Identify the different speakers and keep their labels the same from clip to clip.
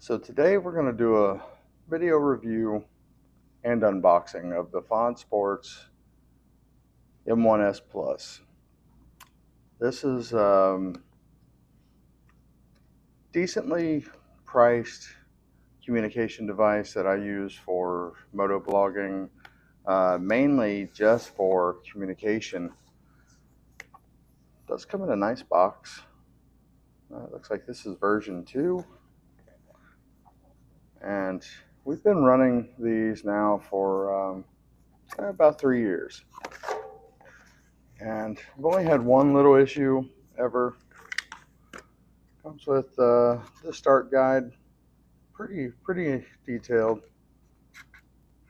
Speaker 1: So today we're going to do a video review and unboxing of the Fod Sports M1-s Plus. This is decently priced communication device that I use for moto blogging, mainly just for communication. It does come in a nice box. It looks like this is version 2. And we've been running these now for about 3 years. And I've only had one little issue ever. Comes with the start guide, pretty detailed.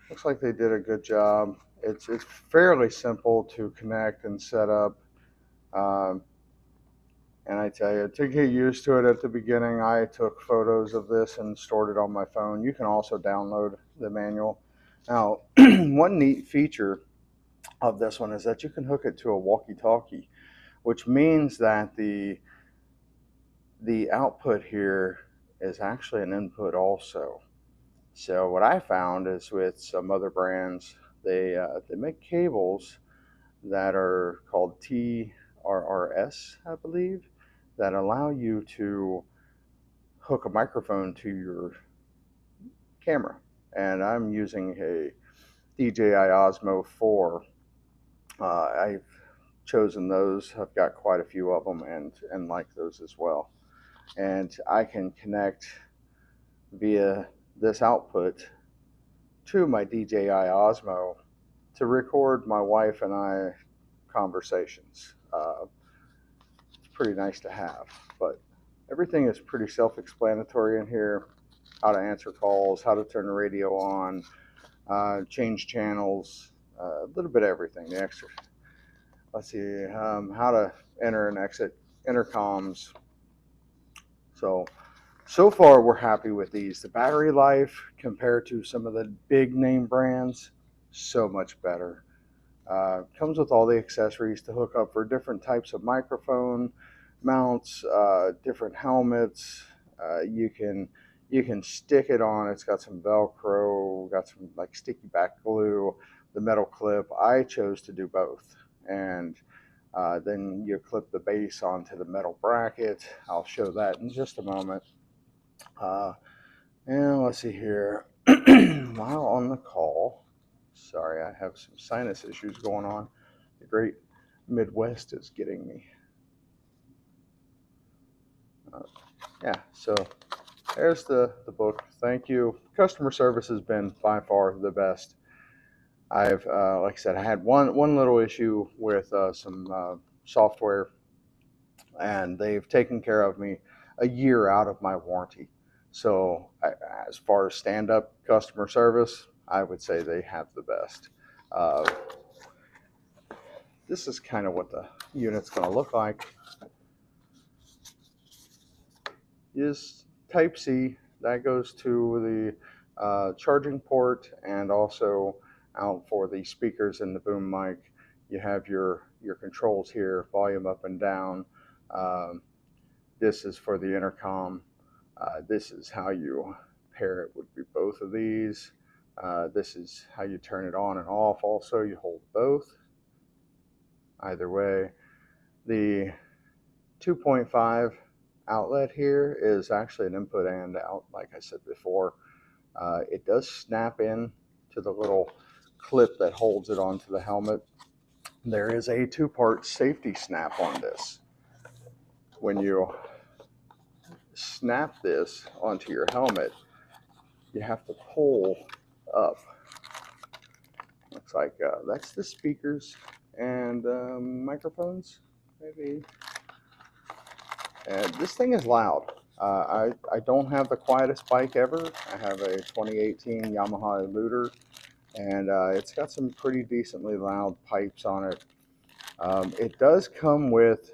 Speaker 1: Looks like they did a good job. It's fairly simple to connect and set up. And I tell you, to get used to it at the beginning, I took photos of this and stored it on my phone. You can also download the manual. Now, one neat feature of this one is that you can hook it to a walkie-talkie, which means that the output here is actually an input also. So what I found is with some other brands, they make cables that are called TRRS, I believe, that allow you to hook a microphone to your camera. And I'm using a DJI Osmo 4. I've chosen those. I've got quite a few of them and like those as well. And I can connect via this output to my DJI Osmo to record my wife and I conversations. It's pretty nice to have, but everything is pretty self-explanatory in here. How to answer calls, how to turn the radio on, change channels, a little bit of everything. The extra, let's see, how to enter and exit intercoms. So far we're happy with these. The battery life compared to some of the big name brands, so much better. Comes with all the accessories to hook up for different types of microphone mounts, different helmets. You can stick it on. It's got some Velcro, got some like sticky back glue, the metal clip. I chose to do both. And then you clip the base onto the metal bracket. I'll show that in just a moment. And let's see here. While on the call, sorry, I have some sinus issues going on. The great Midwest is getting me. Yeah, so there's the book. Thank you. Customer service has been by far the best. I've, like I said, I had one little issue with some software, and they've taken care of me a year out of my warranty. So as far as stand-up customer service, I would say they have the best. This is kind of what the unit's going to look like. Is Type-C. That goes to the charging port and also out for the speakers and the boom mic. You have your controls here, volume up and down. This is for the intercom. This is how you pair it, would be both of these. This is how you turn it on and off. Also, you hold both. Either way, the 2.5 outlet here is actually an input and out, like I said before. It does snap in to the little clip that holds it onto the helmet. There is a 2-part safety snap on this. When you snap this onto your helmet, you have to pull up. Looks like that's the speakers and microphones, maybe. And this thing is loud. I don't have the quietest bike ever. I have a 2018 Yamaha Eluder, and it's got some pretty decently loud pipes on it. It does come with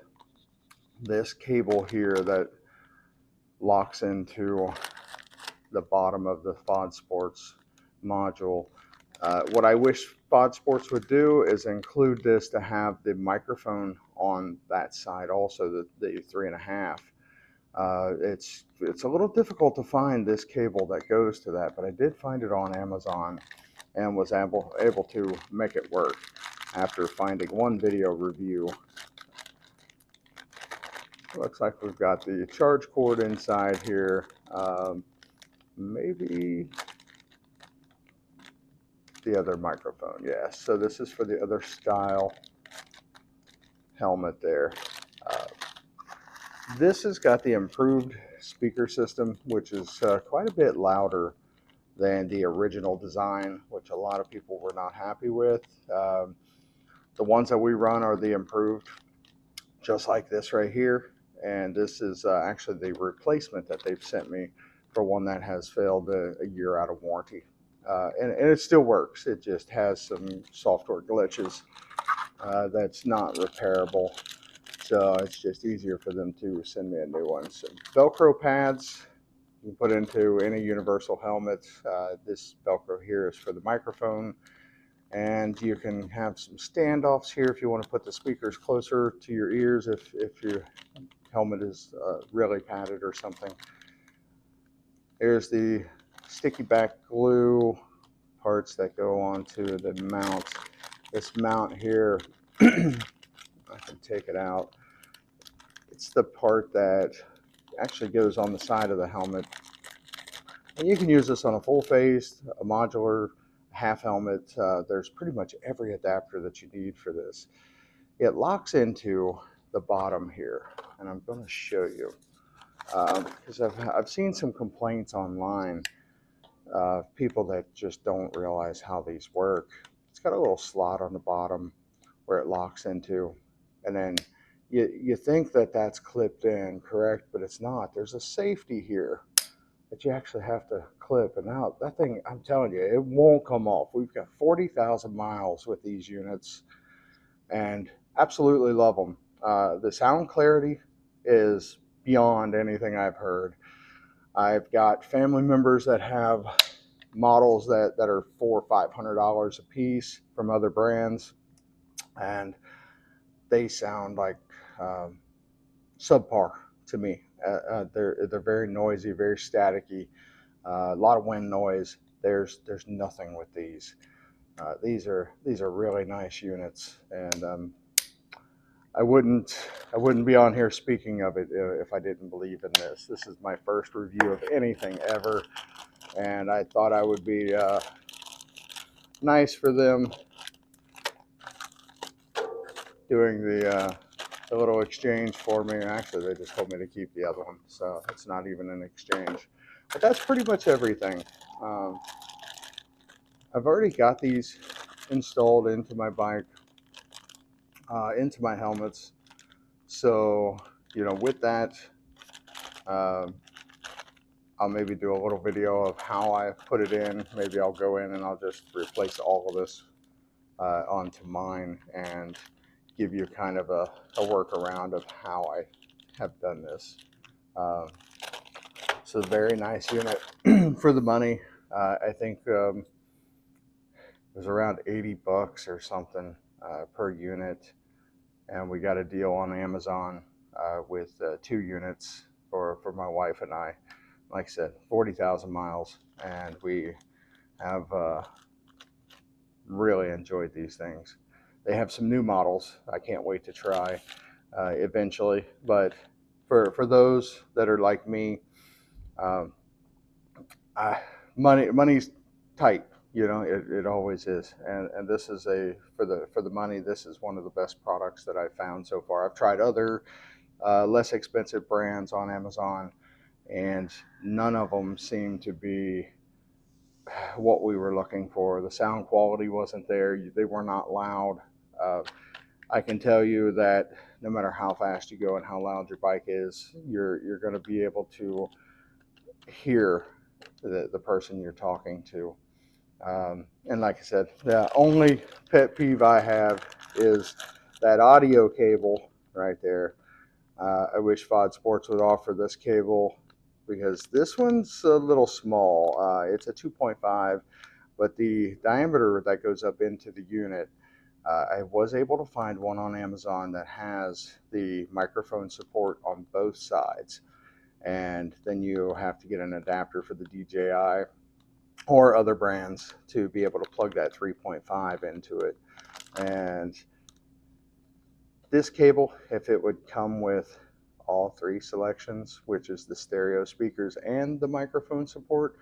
Speaker 1: this cable here that locks into the bottom of the Fod Sports module. What I wish Fod Sports would do is include this to have the microphone on that side also, the 3.5. It's a little difficult to find this cable that goes to that, but I did find it on Amazon and was able to make it work after finding one video review. Looks like we've got the charge cord inside here. Maybe the other microphone, yes. So this is for the other style helmet there. This has got the improved speaker system, which is quite a bit louder than the original design, which a lot of people were not happy with. The ones that we run are the improved, just like this right here. And this is actually the replacement that they've sent me for one that has failed a year out of warranty. And it still works. It just has some software glitches that's not repairable. So it's just easier for them to send me a new one. So Velcro pads, you can put into any universal helmets. This Velcro here is for the microphone. And you can have some standoffs here if you want to put the speakers closer to your ears if your helmet is really padded or something. Here's the sticky back glue parts that go onto the mount. This mount here, I can take it out. It's the part that actually goes on the side of the helmet. And you can use this on a full face, a modular, half helmet. There's pretty much every adapter that you need for this. It locks into the bottom here, and I'm going to show you because I've seen some complaints online of people that just don't realize how these work. It's got a little slot on the bottom where it locks into, and then you think that that's clipped in, correct? But it's not. There's a safety here that you actually have to clip, and now that thing, I'm telling you, it won't come off. We've got 40,000 miles with these units and absolutely love them. The sound clarity is beyond anything I've heard. I've got family members that have models that are $400 or $500 a piece from other brands, and they sound like subpar to me. They're very noisy, very staticky, a lot of wind noise. There's nothing with these. These are really nice units, and I wouldn't be on here speaking of it if I didn't believe in this. This is my first review of anything ever, and I thought I would be nice for them doing the little exchange for me. Actually, they just told me to keep the other one, so it's not even an exchange. But that's pretty much everything. I've already got these installed into my bike, into my helmets. So, you know, with that, I'll maybe do a little video of how I put it in. Maybe I'll go in and I'll just replace all of this onto mine and give you kind of a workaround of how I have done this. So very nice unit for the money. I think it was around 80 bucks or something per unit, and we got a deal on Amazon with 2 units for my wife and I. Like I said, 40,000 miles, and we have really enjoyed these things. They have some new models I can't wait to try eventually, but for those that are like me, money's tight. You know, it always is, and this is for the money. This is one of the best products that I've found so far. I've tried other less expensive brands on Amazon, and none of them seem to be what we were looking for. The sound quality wasn't there. They were not loud. I can tell you that no matter how fast you go and how loud your bike is, you're going to be able to hear the person you're talking to. And like I said, the only pet peeve I have is that audio cable right there. I wish Fod Sports would offer this cable, because this one's a little small. It's a 2.5, but the diameter that goes up into the unit, I was able to find one on Amazon that has the microphone support on both sides. and then you have to get an adapter for the DJI or other brands to be able to plug that 3.5 into it. And this cable, if it would come with all three selections, which is the stereo speakers and the microphone support,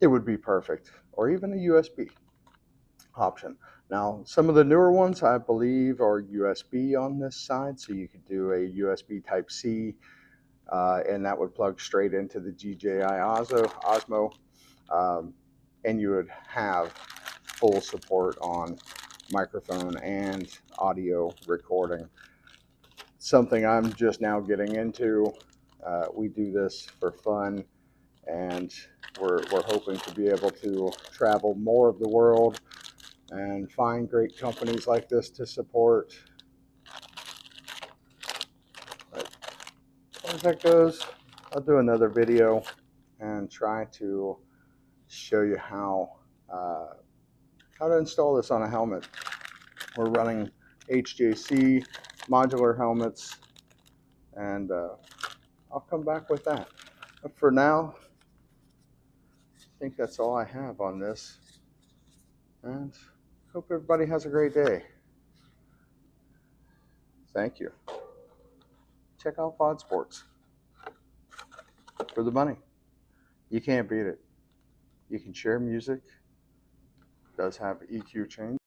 Speaker 1: it would be perfect, or even a USB option. Now, some of the newer ones, I believe, are USB on this side, so you could do a USB Type-C, and that would plug straight into the DJI Osmo, and you would have full support on microphone and audio recording. Something I'm just now getting into. We do this for fun, and we're hoping to be able to travel more of the world and find great companies like this to support. But as far as that goes, I'll do another video and try to show you how to install this on a helmet. We're running HJC modular helmets, and I'll come back with that. But for now, I think that's all I have on this, and hope everybody has a great day. Thank you. Check out Fod Sports for the money. You can't beat it. You can share music. It does have EQ change.